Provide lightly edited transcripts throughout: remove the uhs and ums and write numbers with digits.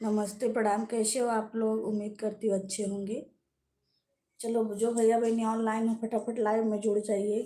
नमस्ते, प्रणाम। कैसे हो आप लोग? उम्मीद करती हूँ अच्छे होंगे। चलो, जो भैया बहनी ऑनलाइन हो फटाफट लाइव में जुड़ जाइए।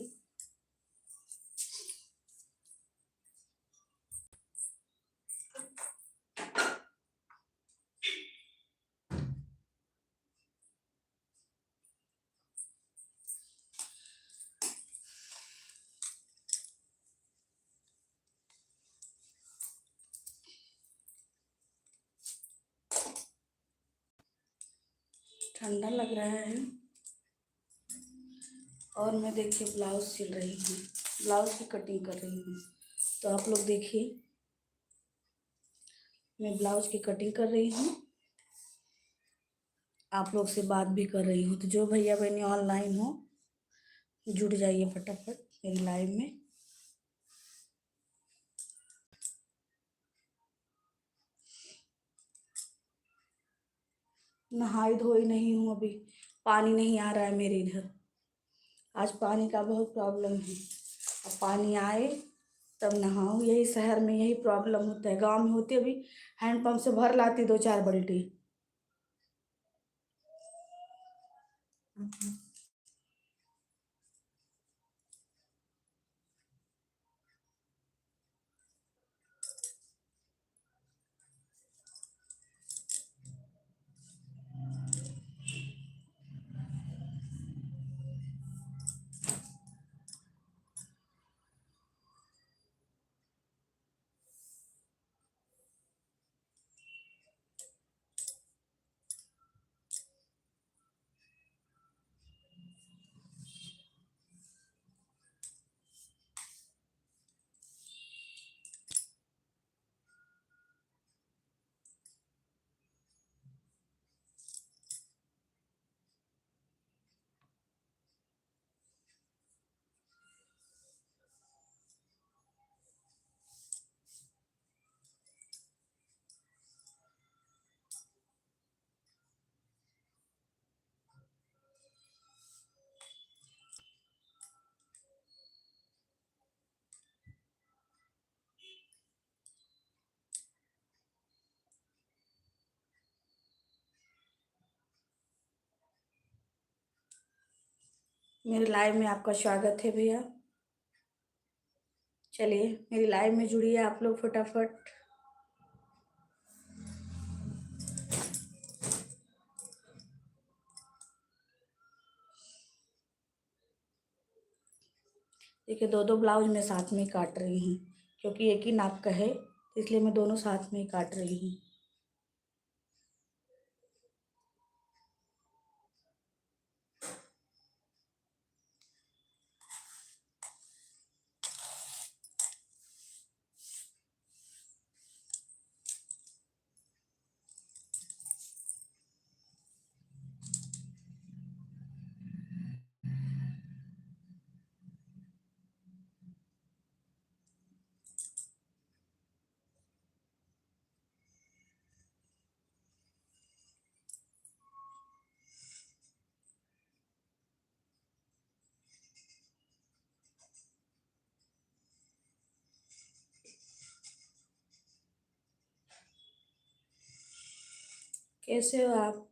ठंडा लग रहा है और मैं देखिए ब्लाउज सिल रही हूँ, ब्लाउज की कटिंग कर रही हूँ। तो आप लोग देखिए, मैं ब्लाउज की कटिंग कर रही हूँ, आप लोग से बात भी कर रही हूँ। तो जो भैया बहनी ऑनलाइन हो जुड़ जाइए फटाफट मेरी लाइव में। नहाई धोई नहीं हूँ अभी, पानी नहीं आ रहा है मेरे इधर। आज पानी का बहुत प्रॉब्लम है। अब पानी आए तब नहाऊँ। यही शहर में यही प्रॉब्लम होता है। गांव में होती अभी हैंडपम्प से भर लाती 2-4 बाल्टी। मेरे लाइव में आपका स्वागत है भैया। चलिए मेरी लाइव में जुड़िए आप लोग फटाफट। देखिए, दो दो ब्लाउज मैं साथ में काट रही हूँ, क्योंकि एक ही नाप का है, इसलिए मैं दोनों साथ में ही काट रही हूँ। कैसे हो आप?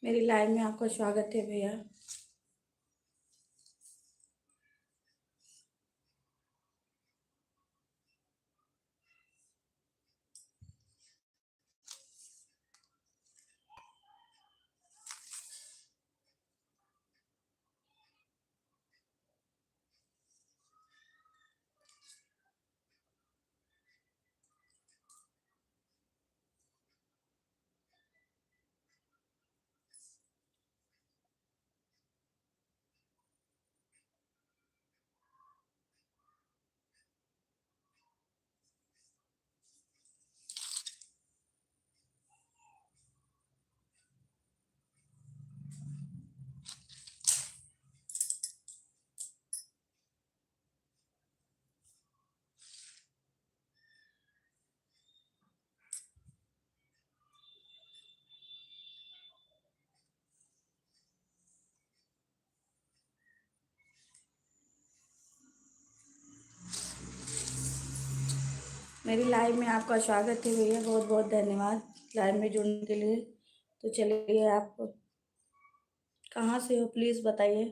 मेरी लाइव में आपका स्वागत है भैया। मेरी लाइव में आपका स्वागत है भैया, बहुत बहुत धन्यवाद लाइव में जुड़ने के लिए। तो चलिए, आप कहाँ से हो प्लीज़ बताइए।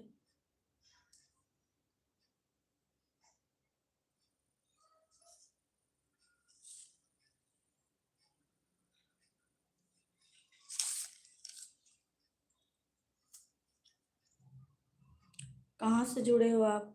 कहाँ से जुड़े हो आप?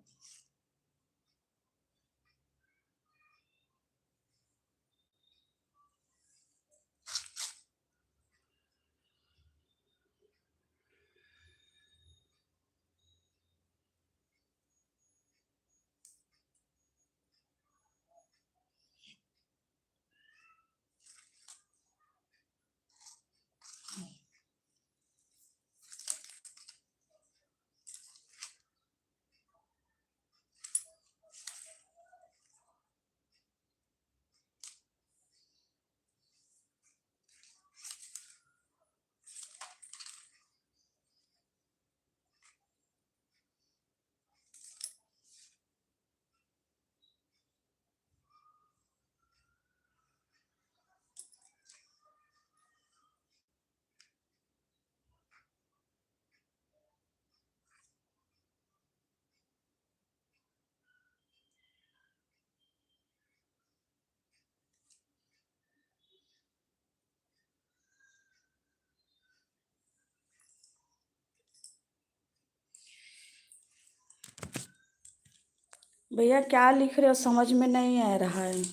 भैया क्या लिख रहे हो, समझ में नहीं आ रहा है।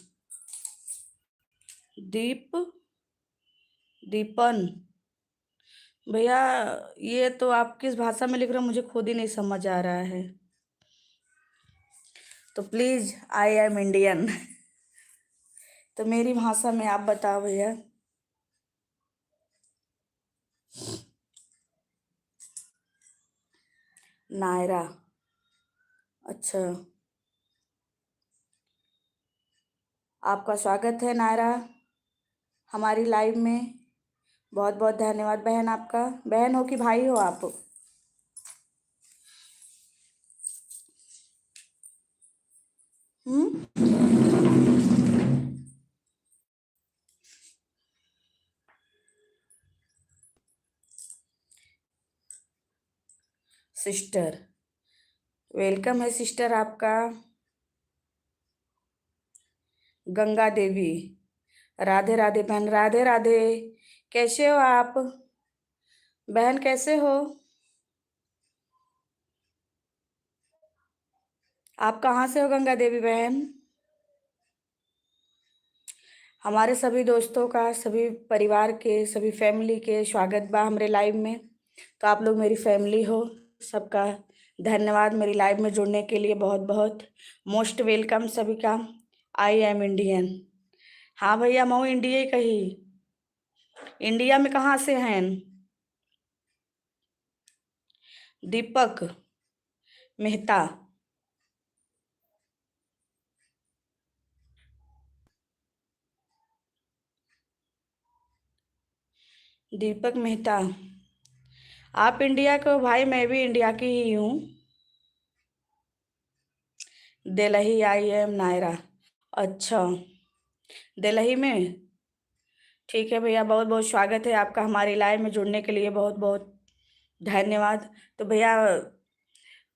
दीप दीपन भैया, ये तो आप किस भाषा में लिख रहे हो, मुझे खुद ही नहीं समझ आ रहा है। तो प्लीज़, आई एम इंडियन। तो मेरी भाषा में आप बताओ भैया। नायरा, अच्छा। आपका स्वागत है नायरा हमारी लाइव में। बहुत बहुत धन्यवाद बहन आपका। बहन हो कि भाई हो आप? हम्म। सिस्टर, वेलकम है सिस्टर आपका। गंगा देवी, राधे राधे बहन, राधे राधे। कैसे हो आप बहन, कैसे हो? आप कहाँ से हो गंगा देवी बहन? हमारे सभी दोस्तों का, सभी परिवार के, सभी फैमिली के स्वागत बा हमारे लाइव में। तो आप लोग मेरी फैमिली हो, सबका धन्यवाद मेरी लाइव में जुड़ने के लिए, बहुत बहुत मोस्ट वेलकम सभी का। I am Indian. हाँ भैया, मऊ इंडिया ही कही। इंडिया में कहाँ से हैं? दीपक मेहता। दीपक मेहता, आप इंडिया के हो भाई, मैं भी इंडिया की ही हूँ। Delhi, I am Naira. अच्छा, दिल्ली में। ठीक है भैया, बहुत बहुत स्वागत है आपका हमारी लाइव में जुड़ने के लिए, बहुत बहुत धन्यवाद। तो भैया,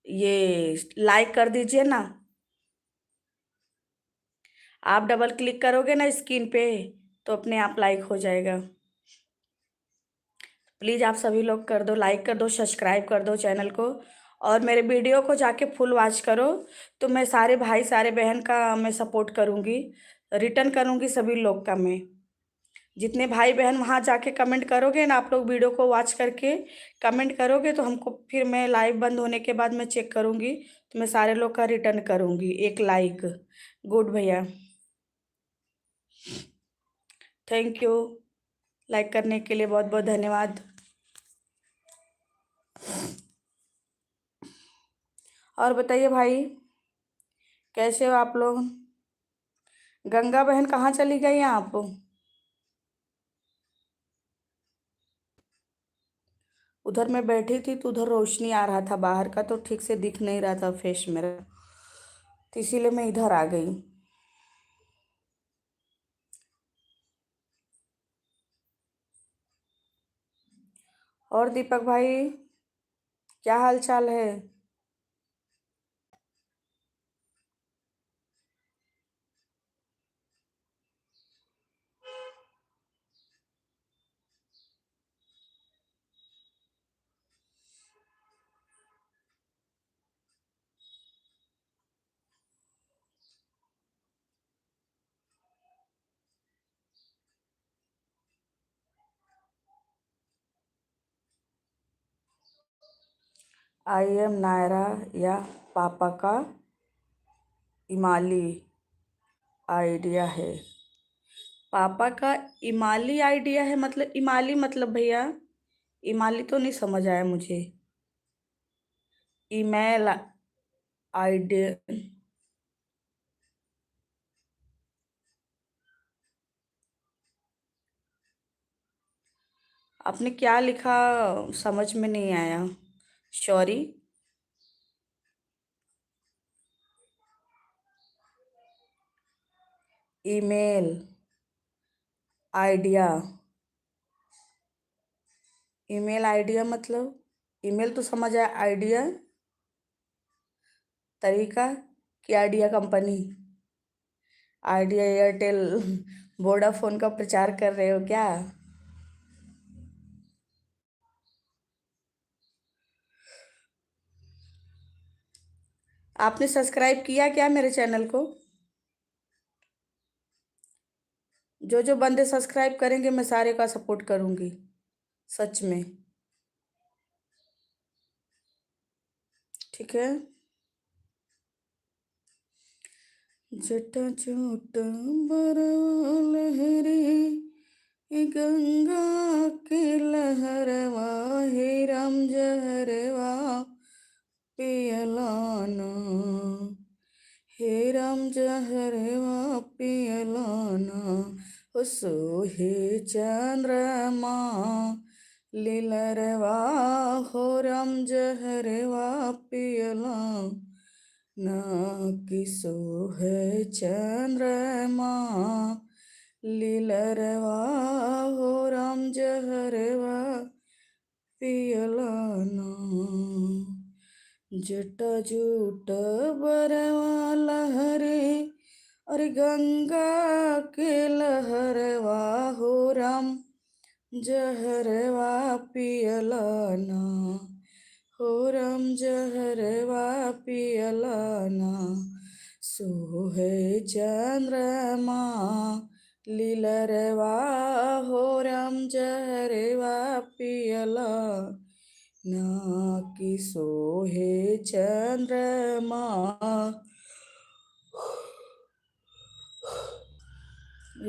ये लाइक कर दीजिए ना। आप डबल क्लिक करोगे ना स्क्रीन पे, तो अपने आप लाइक हो जाएगा। प्लीज़ आप सभी लोग कर दो, लाइक कर दो, सब्सक्राइब कर दो चैनल को, और मेरे वीडियो को जाके फुल वॉच करो। तो मैं सारे भाई सारे बहन का मैं सपोर्ट करूँगी, रिटर्न करूँगी सभी लोग का मैं। जितने भाई बहन वहाँ जाके कमेंट करोगे ना, आप लोग वीडियो को वॉच करके कमेंट करोगे, तो हमको फिर मैं लाइव बंद होने के बाद मैं चेक करूँगी, तो मैं सारे लोग का रिटर्न करूँगी एक लाइक। गुड भैया, थैंक यू। लाइक करने के लिए बहुत बहुत धन्यवाद। और बताइए भाई, कैसे हो आप लोग? गंगा बहन कहाँ चली गई आप? उधर मैं बैठी थी तो उधर रोशनी आ रहा था बाहर का, तो ठीक से दिख नहीं रहा था फेस मेरा, तो इसीलिए मैं इधर आ गई। और दीपक भाई, क्या हाल चाल है? आई एम नायरा, या पापा का इमाली आइडिया है? पापा का इमाली आइडिया है मतलब इमाली मतलब भैया, इमाली तो नहीं समझ आया मुझे। Email idea? आपने क्या लिखा, समझ में नहीं आया, sorry. Email idea? Email idea मतलब, ईमेल तो समझ आया, आइडिया तरीका कि idea company, idea Airtel Vodafone का प्रचार कर रहे हो क्या? आपने सब्सक्राइब किया क्या मेरे चैनल को? जो जो बंदे सब्सक्राइब करेंगे मैं सारे का सपोर्ट करूंगी, सच में। ठीक है। जटाजूट बरवा लहरी, ये गंगा के लहरवा, हे राम जहरवा पियलाना, हे राम जहरवा पियलाना। ओ सोहे चंद्रमा लीलरवा, हो राम जहरवा पियला ना, किसो है चंद्रमा लीलरवा, हो राम जहरवा पियलाना। जटा जूट बरवा लहरे, अरे गंगा के लहरवा, हो राम जहरवा पियलाना, हो राम जहरवा पियलाना। सोहे चंद्रमा लीलरवा, हो राम जहरवा पियला ना, कि सोहे चंद्रमा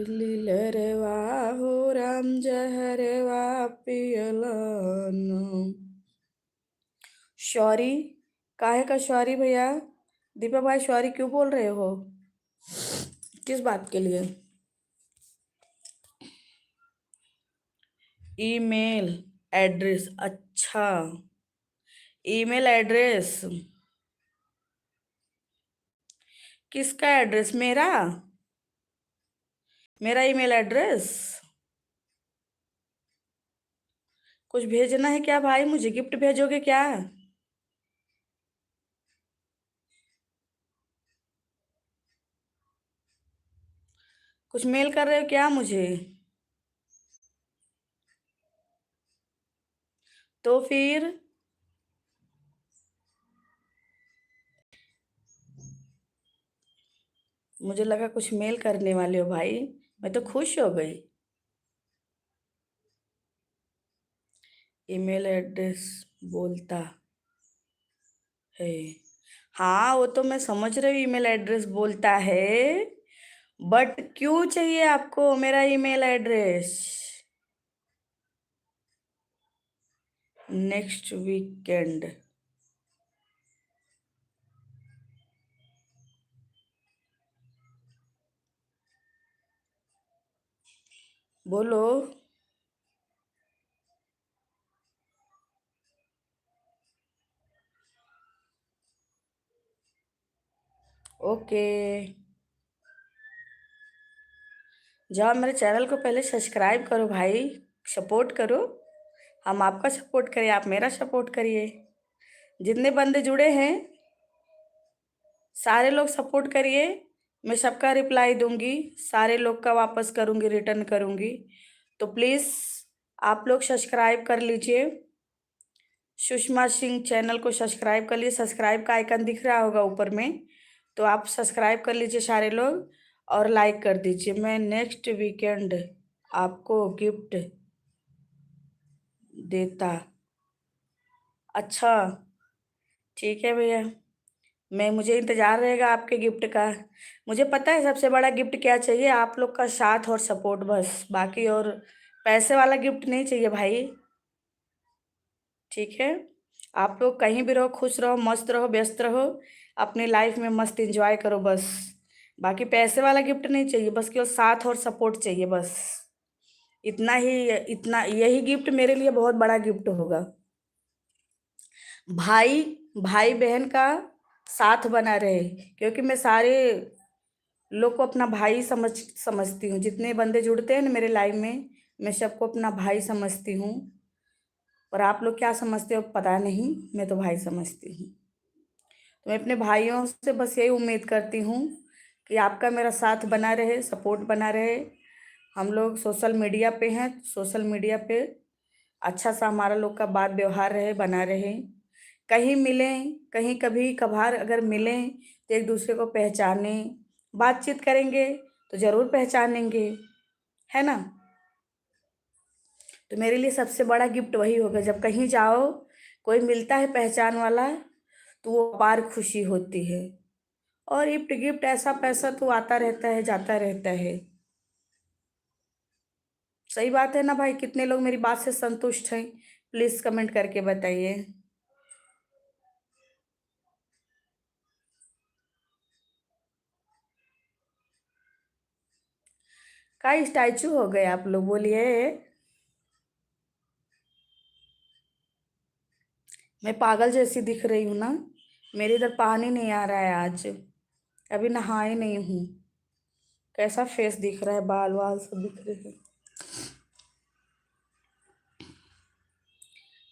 लीलरवा, हो राम जहरवा पियलाना। शौरी? काहे का शौरी भैया? दीपक भाई शौरी क्यों बोल रहे हो? किस बात के लिए? Email address? अच्छा, ईमेल एड्रेस। किसका एड्रेस? मेरा? मेरा ईमेल एड्रेस? कुछ भेजना है क्या भाई? मुझे गिफ्ट भेजोगे क्या? कुछ मेल कर रहे हो क्या मुझे? तो फिर मुझे लगा कुछ मेल करने वाले हो भाई, मैं तो खुश हो गई। ईमेल एड्रेस बोलता है? हाँ वो तो मैं समझ रही हूँ, ईमेल एड्रेस बोलता है, बट क्यों चाहिए आपको मेरा ईमेल एड्रेस? Next weekend. बोलो। ओके, जाओ मेरे चैनल को पहले सब्सक्राइब करो भाई, सपोर्ट करो। हम आपका सपोर्ट करिए, आप मेरा सपोर्ट करिए। जितने बंदे जुड़े हैं सारे लोग सपोर्ट करिए। मैं सबका रिप्लाई दूंगी, सारे लोग का वापस करूंगी, रिटर्न करूंगी। तो प्लीज़ आप लोग सब्सक्राइब कर लीजिए। सुषमा सिंह चैनल को सब्सक्राइब कर लीजिए। सब्सक्राइब का आइकन दिख रहा होगा ऊपर में, तो आप सब्सक्राइब कर लीजिए सारे लोग, और लाइक कर दीजिए। मैं नेक्स्ट वीकेंड आपको गिफ्ट देता। अच्छा, ठीक है भैया, मैं मुझे इंतज़ार रहेगा आपके गिफ्ट का। मुझे पता है सबसे बड़ा गिफ्ट क्या चाहिए, आप लोग का साथ और सपोर्ट, बस। बाकी और पैसे वाला गिफ्ट नहीं चाहिए भाई, ठीक है। आप लोग कहीं भी रहो, खुश रहो, मस्त रहो, व्यस्त रहो, अपनी लाइफ में मस्त एंजॉय करो, बस। बाकी पैसे वाला गिफ्ट नहीं चाहिए, बस केवल साथ और सपोर्ट चाहिए, बस। इतना ही, इतना यही गिफ्ट मेरे लिए बहुत बड़ा गिफ्ट होगा। भाई भाई बहन का साथ बना रहे, क्योंकि मैं सारे लोग को अपना भाई समझती हूँ। जितने बंदे जुड़ते हैं ना मेरे लाइफ में, मैं सबको अपना भाई समझती हूँ। और आप लोग क्या समझते हो पता नहीं, मैं तो भाई समझती हूँ। तो मैं अपने भाइयों से बस यही उम्मीद करती हूँ कि आपका मेरा साथ बना रहे, सपोर्ट बना रहे। हम लोग सोशल मीडिया पे हैं, सोशल मीडिया पे अच्छा सा हमारा लोग का बात व्यवहार रहे, बना रहे। कहीं मिलें, कहीं कभी कभार अगर मिलें तो एक दूसरे को पहचानें, बातचीत करेंगे तो ज़रूर पहचानेंगे, है ना। तो मेरे लिए सबसे बड़ा गिफ्ट वही होगा, जब कहीं जाओ कोई मिलता है पहचान वाला, तो वो अपार खुशी होती है। और गिफ्ट गिफ्ट ऐसा पैसा तो आता रहता है, जाता रहता है। सही बात है ना भाई, कितने लोग मेरी बात से संतुष्ट हैं, प्लीज़ कमेंट करके बताइए। का स्टैचू हो गए आप लोग, बोलिए। मैं पागल जैसी दिख रही हूँ ना। मेरे इधर पानी नहीं आ रहा है आज, अभी नहाए नहीं हूँ। कैसा फेस दिख रहा है, बाल वाल सब दिख रहे हैं।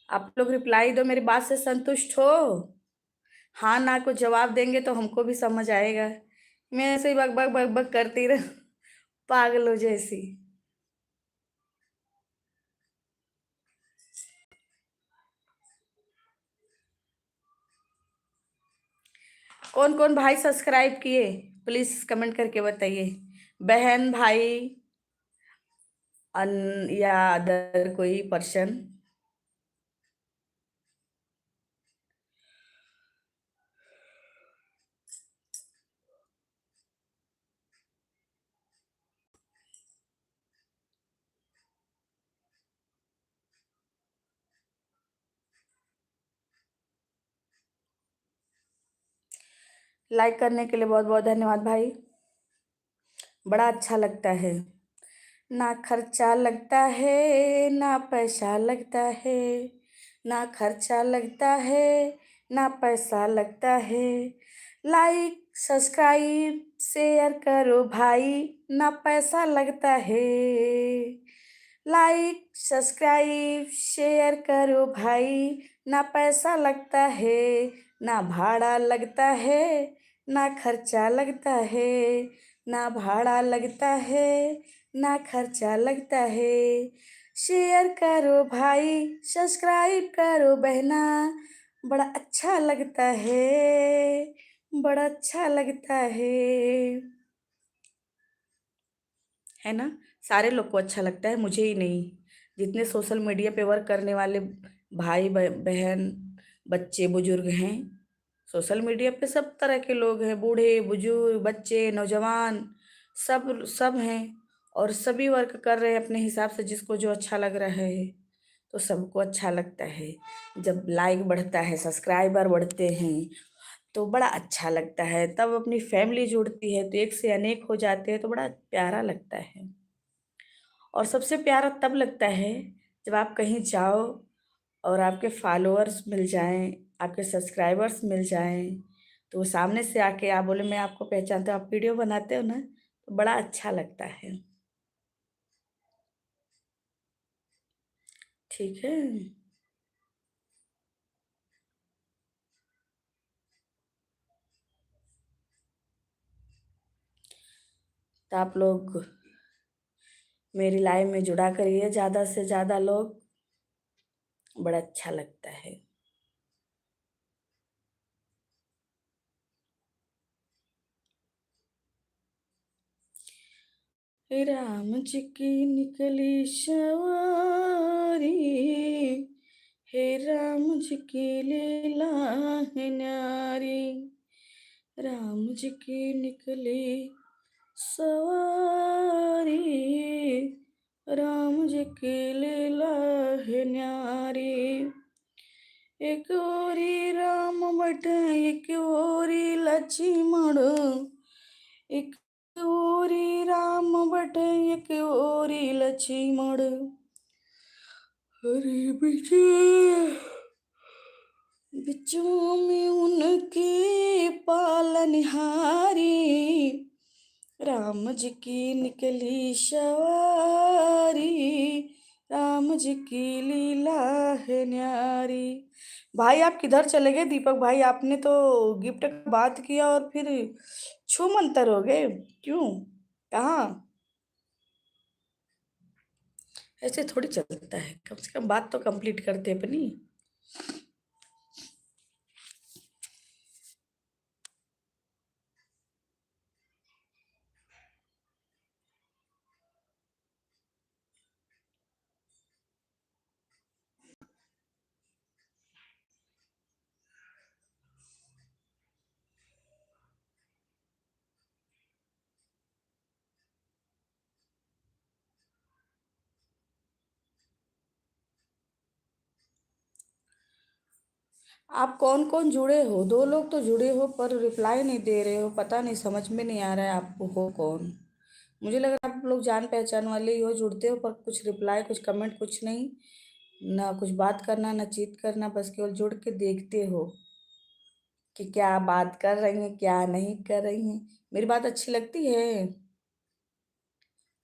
आप लोग रिप्लाई दो, मेरी बात से संतुष्ट हो। हाँ ना को जवाब देंगे तो हमको भी समझ आएगा। मैं ऐसे ही बक बक बक बक करती रह, पागलों जैसी। कौन कौन भाई सब्सक्राइब किए, प्लीज कमेंट करके बताइए। बहन, भाई, या अदर कोई पर्सन। लाइक करने के लिए बहुत बहुत धन्यवाद भाई, बड़ा अच्छा लगता है। ना खर्चा लगता है, ना पैसा लगता है, ना खर्चा लगता है, ना पैसा लगता है। लाइक सब्सक्राइब शेयर करो भाई, ना पैसा लगता है। लाइक सब्सक्राइब शेयर करो भाई, ना पैसा लगता है, ना भाड़ा लगता है, ना खर्चा लगता है, ना भाड़ा लगता है, ना खर्चा लगता है। शेयर करो भाई, सब्सक्राइब करो बहना, बड़ा अच्छा लगता है, बड़ा अच्छा लगता है ना। सारे लोग को अच्छा लगता है, मुझे ही नहीं। जितने सोशल मीडिया पे वर्क करने वाले भाई बहन, बच्चे बुजुर्ग हैं, सोशल मीडिया पे सब तरह के लोग हैं, बूढ़े बुजुर्ग, बच्चे, नौजवान, सब सब हैं। और सभी वर्क कर रहे हैं अपने हिसाब से, जिसको जो अच्छा लग रहा है। तो सबको अच्छा लगता है। जब लाइक बढ़ता है, सब्सक्राइबर बढ़ते हैं, तो बड़ा अच्छा लगता है। तब अपनी फैमिली जुड़ती है, तो एक से अनेक हो जाते हैं, तो बड़ा प्यारा लगता है। और सबसे प्यारा तब लगता है जब आप कहीं जाओ और आपके फॉलोअर्स मिल जाएं, आपके सब्सक्राइबर्स मिल जाएं, तो वो सामने से आके आप बोले मैं आपको पहचानता हूँ, आप वीडियो बनाते हो ना, तो बड़ा अच्छा लगता है। ठीक है। तो आप लोग मेरी लाइफ में जुड़ा करिए ज़्यादा से ज़्यादा लोग, बड़ा अच्छा लगता है। राम जी की निकली सवारी, हे राम जी की लीला है न्यारी। राम जी की निकली सवारी, राम जी की लीला है न्यारी। एक ओरी राम बट एक ओरी लक्ष्मण, एक ओरी राम बट एक ओरी लक्ष्मण, हरे विजय बिचों में उनके पालनहारी। राम जी की निकली सवारी, राम जी की लीला है न्यारी। भाई आप किधर चले गए दीपक भाई? आपने तो गिफ्ट का बात किया और फिर छू मंतर हो गए, क्यों? कहाँ? ऐसे थोड़ी चलता है, कम से कम बात तो कंप्लीट करते अपनी। आप कौन कौन जुड़े हो? दो लोग तो जुड़े हो पर रिप्लाई नहीं दे रहे हो, पता नहीं, समझ में नहीं आ रहा है आप हो कौन। मुझे लग रहा है आप लोग जान पहचान वाले ही हो, जुड़ते हो पर कुछ रिप्लाई, कुछ कमेंट, कुछ नहीं। ना कुछ बात करना, ना चीत करना, बस केवल जुड़ के देखते हो कि क्या बात कर रही हैं, क्या नहीं कर रही हैं। मेरी बात अच्छी लगती है?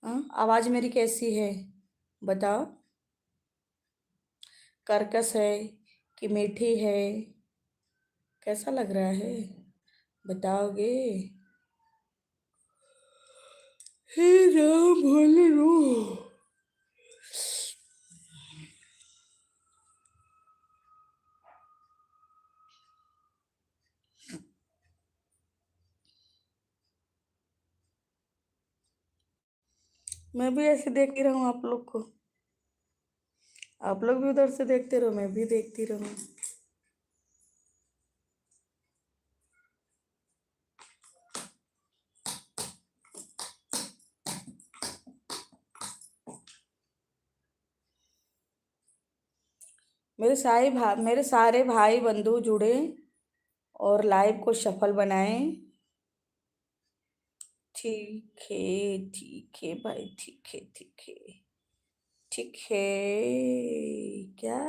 हाँ, आवाज़ मेरी कैसी है बताओ? कर्कश है कि मीठी है? कैसा लग रहा है बताओगे? हे राम भोले रो। मैं भी ऐसे देखती रहूं आप लोग को? आप लोग भी उधर से देखते रहो, मैं भी देखती रहूं। मेरे सारे भाई बंधु जुड़े और लाइव को सफल बनाएं। ठीक है, ठीक है भाई, ठीक है, ठीक है, ठीक है। क्या?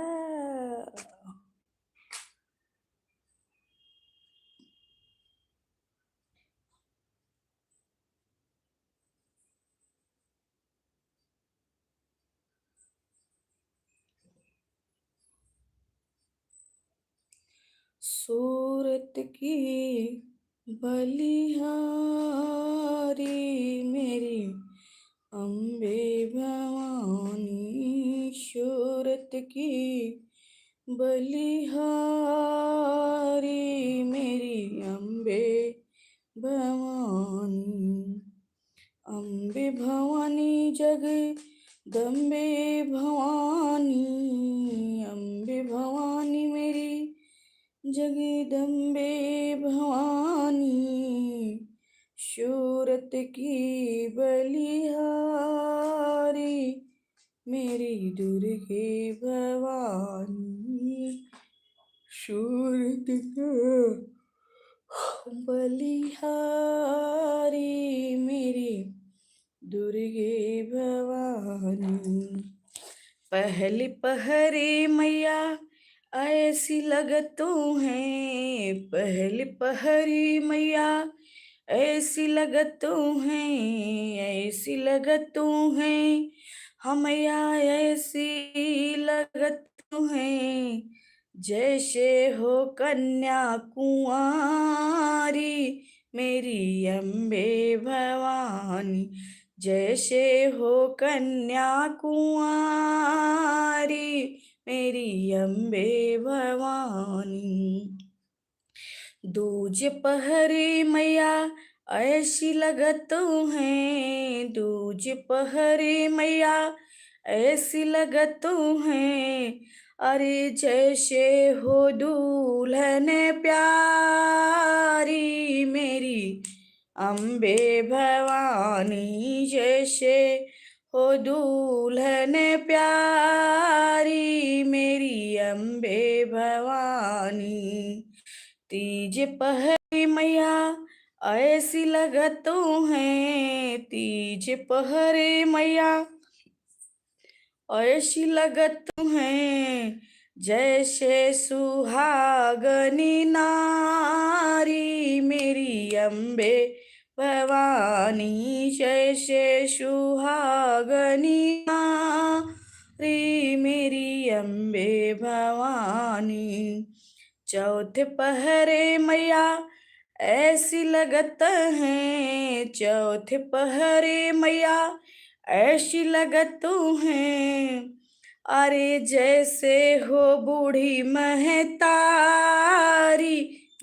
सूरत की बलिहारी मेरी अम्बे भवानी, सूरत की बलिहारी मेरी अम्बे भवानी। अम्बे भवानी जगदम्बे भवानी, अम्बे भवानी मेरी जगदम्बे भवानी, सूरत की बलिहारी मेरी दुर्गे भवानी सूरत बलिहारी मेरी दुर्गे भवानी। पहली पहरे मैया ऐसी लगतों हैं, पहली पहरी मैया ऐसी लगतों हैं, ऐसी लगतों हैं, हमया ऐसी लगतों हैं, जैसे हो कन्या कुंवारी मेरी अम्बे भवानी, जैसे हो कन्या कुंवारी मेरी अम्बे भवानी। दूज पहरे मैया ऐसी लगतों हैं, दूज पहरे मैया ऐसी लगतों हैं, अरे जैसे हो दुल्हन प्यारी मेरी अम्बे भवानी, जैसे हो दुल्हन प्यारी मेरी अम्बे भवानी। तीज पहरी मैया ऐसी लगतों हैं, तीज पहरे मैया ऐसी लगतों हैं, जैसे सुहागनी नारी मेरी अम्बे भवानी, जैसे सुहागनी नारी मेरी अम्बे भवानी। चौथे पहरे मैया ऐसी लगत हैं, चौथे पहरे मैया ऐसी लगतों हैं, अरे जैसे हो बूढ़ी महतारी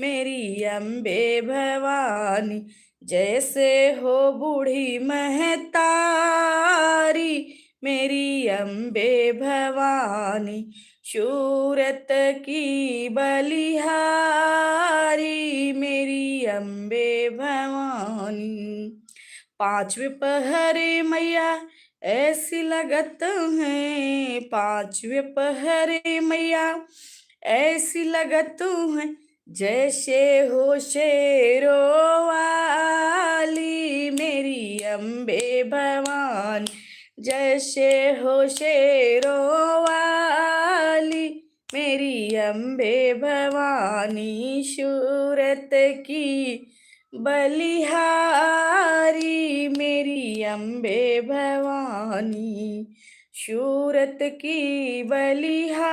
मेरी अम्बे भवानी, जैसे हो बूढ़ी महतारी मेरी अम्बे भवानी, सूरत की बलिहारी मेरी अम्बे भवानी। पांचवे पहरे मैया ऐसी लगत हैं, पांचवे पहरे मैया ऐसी लगत हैं, जैसे हो शेरो वाली मेरी अम्बे भवानी, जैसे हो शेरो वाली मेरी अम्बे भवानी, सूरत की बलिहारी मेरी अम्बे भवानी, सूरत की बलिहारी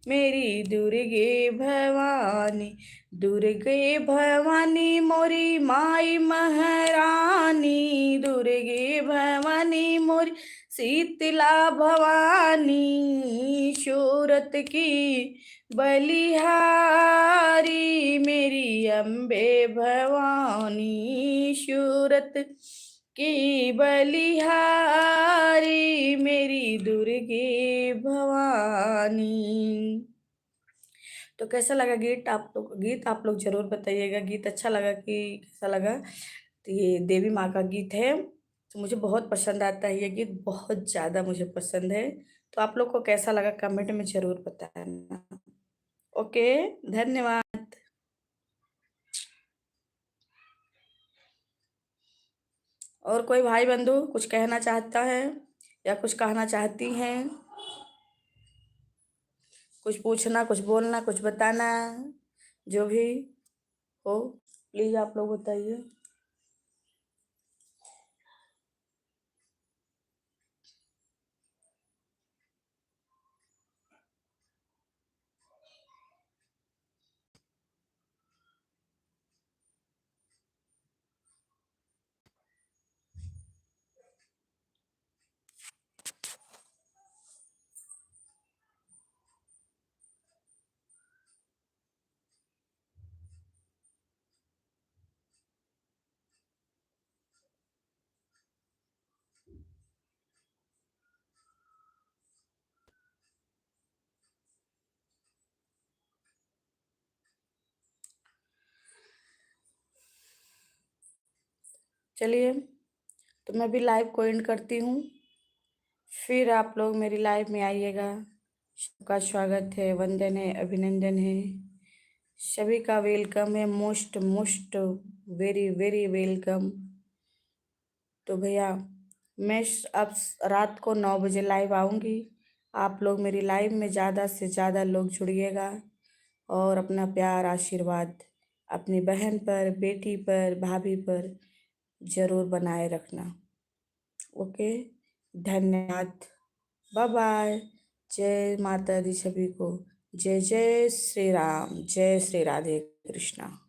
मेरी दुर्गे भवानी, दुर्गे भवानी मोरी माई महारानी, दुर्गे भवानी मोरी शीतला भवानी, सूरत की बलिहारी मेरी अम्बे भवानी, सूरत की बलिहारी मेरी दुर्गे भवानी। तो कैसा लगा गीत आप लोग जरूर बताइएगा। गीत अच्छा लगा कि कैसा लगा। तो ये देवी माँ का गीत है, तो मुझे बहुत पसंद आता है ये गीत, बहुत ज़्यादा मुझे पसंद है। तो आप लोग को कैसा लगा कमेंट में जरूर बताना। ओके, धन्यवाद। और कोई भाई बंधु कुछ कहना चाहता है या कुछ कहना चाहती हैं, कुछ पूछना, कुछ बोलना, कुछ बताना, जो भी हो प्लीज आप लोग बताइए। चलिए, तो मैं भी लाइव को एंड करती हूँ। फिर आप लोग मेरी लाइफ में आइएगा। सबका स्वागत है, वंदन है, अभिनंदन है। सभी का वेलकम है, most most very very welcome. तो भैया मैं अब रात को 9 बजे लाइव आऊँगी। आप लोग मेरी लाइव में ज़्यादा से ज़्यादा लोग जुड़िएगा और अपना प्यार आशीर्वाद अपनी बहन पर, बेटी पर, भाभी पर ज़रूर बनाए रखना। ओके, धन्यवाद, बाय बाय। जय माता दी सभी को। जय जय श्री राम, जय श्री राधे कृष्णा।